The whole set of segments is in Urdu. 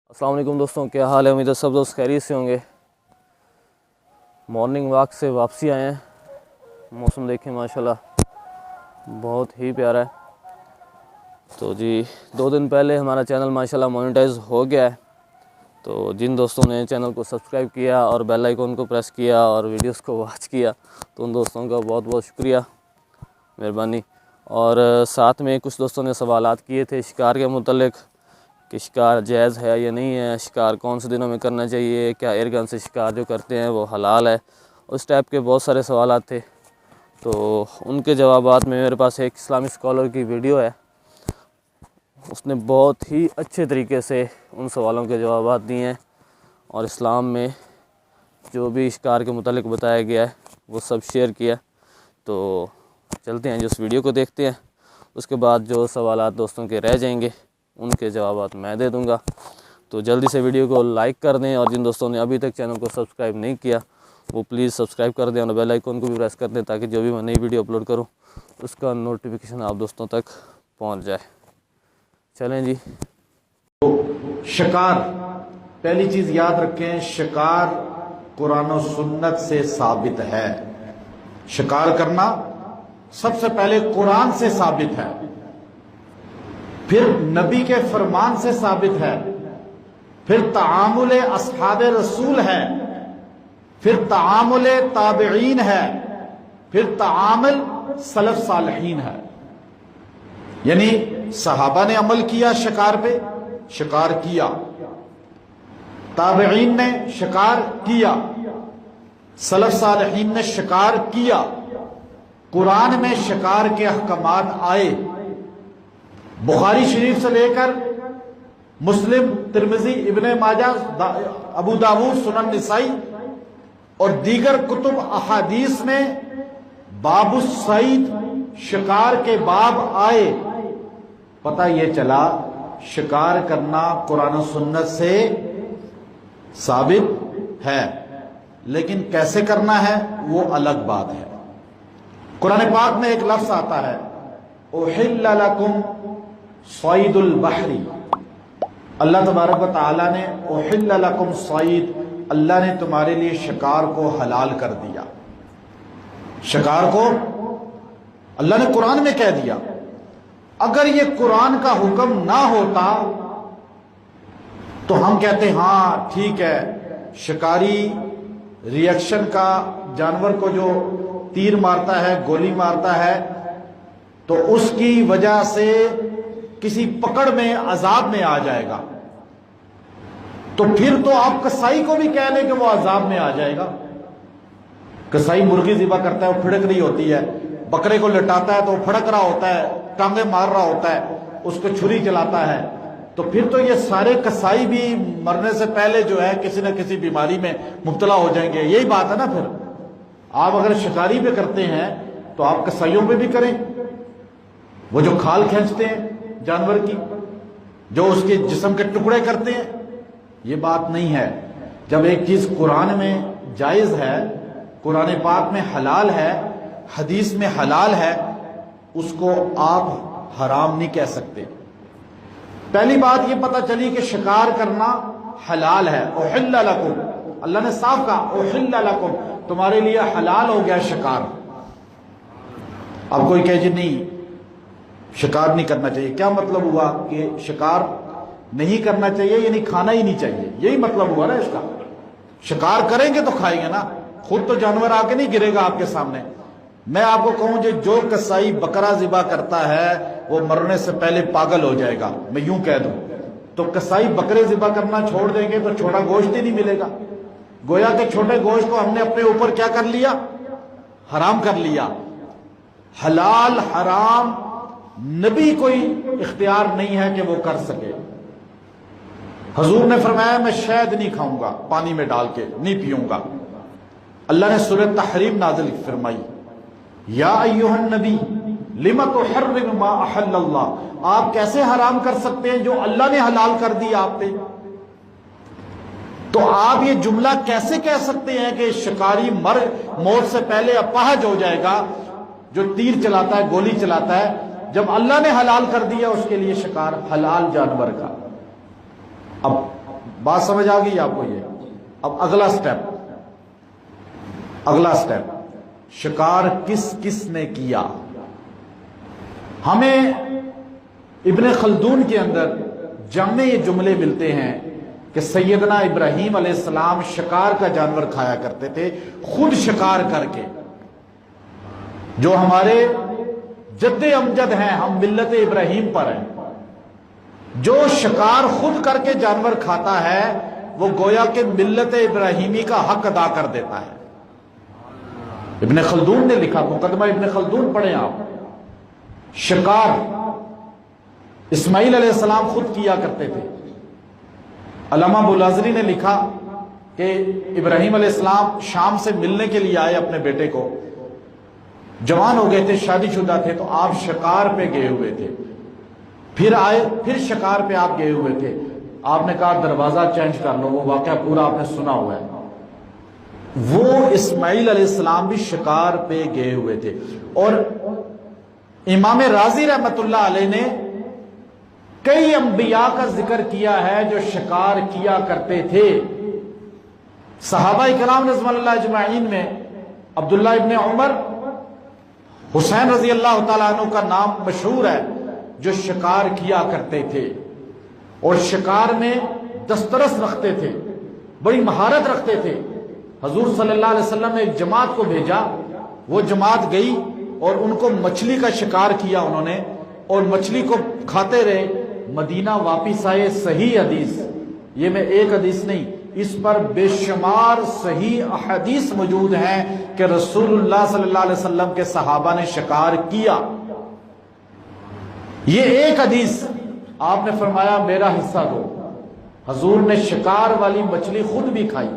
السلام علیکم دوستوں، کیا حال ہے؟ امید ہے سب دوست خیریت سے ہوں گے۔ مارننگ واک سے واپسی آئے ہیں۔ موسم دیکھیں ماشاءاللہ بہت ہی پیارا ہے۔ تو جی 2 دن پہلے ہمارا چینل ماشاءاللہ مونیٹائز ہو گیا ہے۔ تو جن دوستوں نے چینل کو سبسکرائب کیا اور بیل آئیکن کو پریس کیا اور ویڈیوز کو واچ کیا تو ان دوستوں کا بہت بہت شکریہ، مہربانی۔ اور ساتھ میں کچھ دوستوں نے سوالات کیے تھے شکار کے متعلق کہ شکار جائز ہے یا نہیں ہے، شکار کون سے دنوں میں کرنا چاہیے، کیا ایئر گن سے شکار جو کرتے ہیں وہ حلال ہے، اس ٹائپ کے بہت سارے سوالات تھے۔ تو ان کے جوابات میں میرے پاس ایک اسلامی اسکالر کی ویڈیو ہے، اس نے بہت ہی اچھے طریقے سے ان سوالوں کے جوابات دیے ہیں اور اسلام میں جو بھی شکار کے متعلق بتایا گیا ہے وہ سب شیئر کیا۔ تو چلتے ہیں جو اس ویڈیو کو دیکھتے ہیں، اس کے بعد جو سوالات دوستوں کے رہ جائیں گے ان کے جوابات میں دے دوں گا۔ تو جلدی سے ویڈیو کو لائک کر دیں، اور جن دوستوں نے ابھی تک چینل کو سبسکرائب نہیں کیا وہ پلیز سبسکرائب کر دیں اور بیل آئیکن کو بھی پریس کر دیں تاکہ جو بھی میں نئی ویڈیو اپلوڈ کروں اس کا نوٹیفیکیشن آپ دوستوں تک پہنچ جائے۔ چلیں جی۔ شکار، پہلی چیز یاد رکھیں، شکار قرآن و سنت سے ثابت ہے۔ شکار کرنا سب سے پہلے قرآن سے ثابت ہے، پھر نبی کے فرمان سے ثابت ہے، پھر تعامل اصحاب رسول ہے، پھر تعامل تابعین ہے، پھر تعامل سلف صالحین ہے۔ یعنی صحابہ نے عمل کیا شکار پہ، شکار کیا، تابعین نے شکار کیا، سلف صالحین نے شکار کیا، قرآن میں شکار کے احکامات آئے۔ بخاری شریف سے لے کر مسلم، ترمذی، ابن ماجہ، ابو داؤد، سنن نسائی اور دیگر کتب احادیث میں باب الصید، شکار کے باب آئے۔ پتہ یہ چلا شکار کرنا قرآن و سنت سے ثابت ہے، لیکن کیسے کرنا ہے وہ الگ بات ہے۔ قرآن پاک میں ایک لفظ آتا ہے احل لکم صید البحری، اللہ تبارک و تعالیٰ نے احل لکم صید، اللہ نے تمہارے لیے شکار کو حلال کر دیا۔ شکار کو اللہ نے قرآن میں کہہ دیا۔ اگر یہ قرآن کا حکم نہ ہوتا تو ہم کہتے ہاں ٹھیک ہے، شکاری ریئیکشن کا، جانور کو جو تیر مارتا ہے، گولی مارتا ہے تو اس کی وجہ سے کسی پکڑ میں، عذاب میں آ جائے گا، تو پھر تو آپ کسائی کو بھی کہہ لیں کہ وہ عذاب میں آ جائے گا۔ کسائی مرغی ذبح کرتا ہے، وہ پھڑک رہی ہوتی ہے، بکرے کو لٹاتا ہے تو وہ پھڑک رہا ہوتا ہے، ٹانگیں مار رہا ہوتا ہے، اس کو چھری چلاتا ہے، تو پھر تو یہ سارے کسائی بھی مرنے سے پہلے جو ہے کسی نہ کسی بیماری میں مبتلا ہو جائیں گے۔ یہی بات ہے نا۔ پھر آپ اگر شکاری پہ کرتے ہیں تو آپ کسائیوں پہ بھی کریں۔ وہ جو کھال کھینچتے ہیں جانور کی، جو اس کے جسم کے ٹکڑے کرتے ہیں، یہ بات نہیں ہے۔ جب ایک چیز قرآن میں جائز ہے، قرآن پاک میں حلال ہے، حدیث میں حلال ہے، اس کو آپ حرام نہیں کہہ سکتے۔ پہلی بات یہ پتہ چلی کہ شکار کرنا حلال ہے۔ احل لکم، اللہ نے صاف کہا احل لکم، تمہارے لیے حلال ہو گیا شکار۔ اب کوئی کہے جی نہیں شکار نہیں کرنا چاہیے، کیا مطلب ہوا کہ شکار نہیں کرنا چاہیے یعنی کھانا ہی نہیں چاہیے؟ یہی مطلب ہوا نا اس کا۔ شکار کریں گے تو کھائیں گے نا، خود تو جانور آ کے نہیں گرے گا آپ کے سامنے۔ میں آپ کو کہوں جو کسائی بکرا ذبح کرتا ہے وہ مرنے سے پہلے پاگل ہو جائے گا، میں یوں کہہ دوں، تو کسائی بکرے ذبح کرنا چھوڑ دیں گے تو چھوٹا گوشت ہی نہیں ملے گا۔ گویا کہ چھوٹے گوشت کو ہم نے اپنے اوپر کیا کر لیا؟ حرام کر لیا۔ حلال حرام نبی کوئی اختیار نہیں ہے کہ وہ کر سکے۔ حضور نے فرمایا میں شہد نہیں کھاؤں گا پانی میں ڈال کے، نہیں پیوں گا۔ اللہ نے سورہ تحریم نازل فرمائی، یا ایھا النبی لم تحرم ما احل اللہ، آپ کیسے حرام کر سکتے ہیں جو اللہ نے حلال کر دیا آپ پہ؟ تو آپ یہ جملہ کیسے کہہ سکتے ہیں کہ شکاری موت سے پہلے اپاہج ہو جائے گا جو تیر چلاتا ہے، گولی چلاتا ہے، جب اللہ نے حلال کر دیا اس کے لیے شکار، حلال جانور کا۔ اب بات سمجھ آ گئی آپ کو؟ یہ اب اگلا سٹیپ شکار کس کس نے کیا؟ ہمیں ابن خلدون کے اندر جامع یہ جملے ملتے ہیں کہ سیدنا ابراہیم علیہ السلام شکار کا جانور کھایا کرتے تھے، خود شکار کر کے۔ جو ہمارے جد امجد ہیں، ہم ملت ابراہیم پر ہیں، جو شکار خود کر کے جانور کھاتا ہے وہ گویا کہ ملت ابراہیمی کا حق ادا کر دیتا ہے۔ ابن خلدون نے لکھا، مقدمہ ابن خلدون پڑھیں آپ، شکار اسماعیل علیہ السلام خود کیا کرتے تھے۔ علامہ ابوالازری نے لکھا کہ ابراہیم علیہ السلام شام سے ملنے کے لیے آئے اپنے بیٹے کو، جوان ہو گئے تھے، شادی شدہ تھے، تو آپ شکار پہ گئے ہوئے تھے، پھر آئے، پھر شکار پہ آپ گئے ہوئے تھے، آپ نے کہا دروازہ چینج کر لو، وہ واقعہ پورا آپ نے سنا ہوا ہے۔ وہ اسماعیل علیہ السلام بھی شکار پہ گئے ہوئے تھے۔ اور امام رازی رحمت اللہ علیہ نے کئی انبیاء کا ذکر کیا ہے جو شکار کیا کرتے تھے۔ صحابہ کرام رضوان اللہ اجمعین میں عبداللہ ابن عمر، حسین رضی اللہ تعالیٰ عنہ کا نام مشہور ہے، جو شکار کیا کرتے تھے اور شکار میں دسترس رکھتے تھے، بڑی مہارت رکھتے تھے۔ حضور صلی اللہ علیہ وسلم نے ایک جماعت کو بھیجا، وہ جماعت گئی اور ان کو مچھلی کا شکار کیا انہوں نے، اور مچھلی کو کھاتے رہے، مدینہ واپس آئے۔ صحیح حدیث، یہ میں ایک حدیث نہیں، اس پر بے شمار صحیح احادیث موجود ہیں کہ رسول اللہ صلی اللہ علیہ وسلم کے صحابہ نے شکار کیا۔ یہ ایک حدیث آپ نے فرمایا میرا حصہ دو، حضور نے شکار والی مچھلی خود بھی کھائی،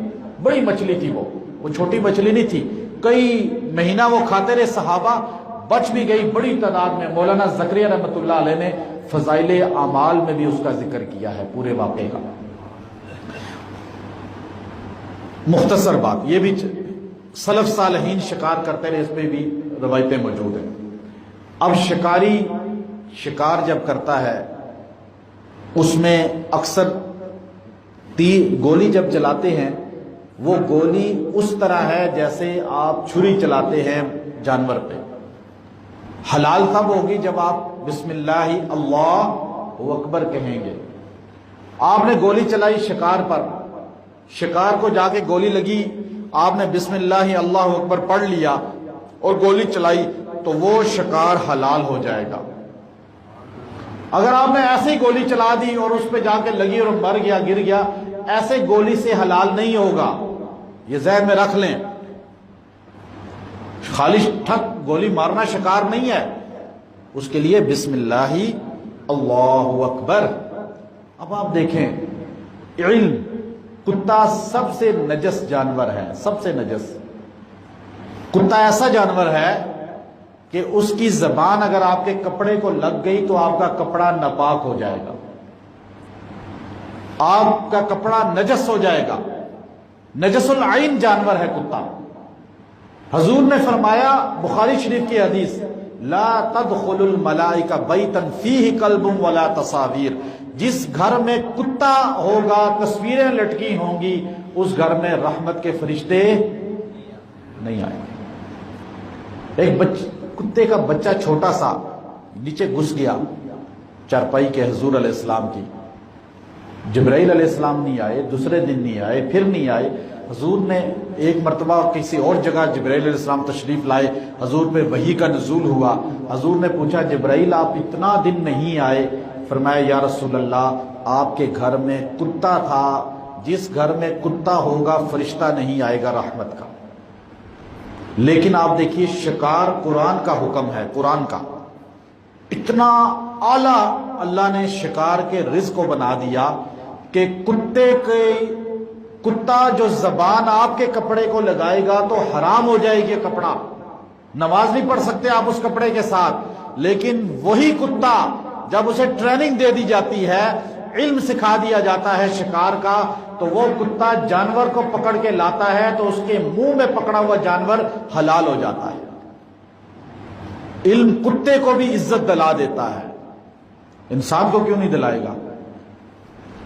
بڑی مچھلی تھی، وہ چھوٹی مچھلی نہیں تھی، کئی مہینہ وہ کھاتے رہے صحابہ، بچ بھی گئی بڑی تعداد میں۔ مولانا زکریا رحمۃ اللہ علیہ نے فضائل اعمال میں بھی اس کا ذکر کیا ہے پورے واقعے کا۔ مختصر بات، یہ بھی سلف صالحین شکار کرتے رہے، اس میں بھی روایتیں موجود ہیں۔ اب شکاری شکار جب کرتا ہے اس میں اکثر گولی جب چلاتے ہیں، وہ گولی اس طرح ہے جیسے آپ چھری چلاتے ہیں جانور پہ۔ حلال تب ہوگی جب آپ بسم اللہ اللہ اکبر کہیں گے۔ آپ نے گولی چلائی شکار پر، شکار کو جا کے گولی لگی، آپ نے بسم اللہ اللہ اکبر پڑھ لیا اور گولی چلائی، تو وہ شکار حلال ہو جائے گا۔ اگر آپ نے ایسے ہی گولی چلا دی اور اس پہ جا کے لگی اور مر گیا، گر گیا، ایسے گولی سے حلال نہیں ہوگا، یہ ذہن میں رکھ لیں۔ خالی ٹھک گولی مارنا شکار نہیں ہے، اس کے لیے بسم اللہ اللہ اکبر۔ اب آپ دیکھیں، علم، کتا سب سے نجس جانور ہے، سب سے نجس۔ کتا ایسا جانور ہے کہ اس کی زبان اگر آپ کے کپڑے کو لگ گئی تو آپ کا کپڑا ناپاک ہو جائے گا، آپ کا کپڑا نجس ہو جائے گا، نجس العین جانور ہے کتا۔ حضور نے فرمایا بخاری شریف کی حدیث، لا تدخل الملائکہ بیتا فیہ کلب ولا تصاویر، جس گھر میں کتا ہوگا، تصویریں لٹکی ہوں گی، اس گھر میں رحمت کے فرشتے نہیں آئیں گے۔ ایک کتے کا بچہ چھوٹا سا نیچے گھس گیا چارپائی کے حضور علیہ السلام کی، جبرائیل علیہ السلام نہیں آئے، دوسرے دن نہیں آئے، پھر نہیں آئے۔ حضور نے ایک مرتبہ کسی اور جگہ جبرائیل علیہ السلام تشریف لائے، حضور پہ وحی کا نزول ہوا، حضور نے پوچھا جبرائیل آپ اتنا دن نہیں آئے؟ فرمایا یا رسول اللہ آپ کے گھر میں کتا تھا، جس گھر میں کتا ہوگا فرشتہ نہیں آئے گا رحمت کا۔ لیکن آپ دیکھیے شکار قرآن کا حکم ہے، قرآن کا اتنا اعلیٰ اللہ نے شکار کے رزق کو بنا دیا کہ کتا جو زبان آپ کے کپڑے کو لگائے گا تو حرام ہو جائے گی کپڑا، نماز نہیں پڑھ سکتے آپ اس کپڑے کے ساتھ۔ لیکن وہی کتا جب اسے ٹریننگ دے دی جاتی ہے، علم سکھا دیا جاتا ہے شکار کا، تو وہ کتا جانور کو پکڑ کے لاتا ہے تو اس کے منہ میں پکڑا ہوا جانور حلال ہو جاتا ہے۔ علم کتے کو بھی عزت دلا دیتا ہے، انسان کو کیوں نہیں دلائے گا؟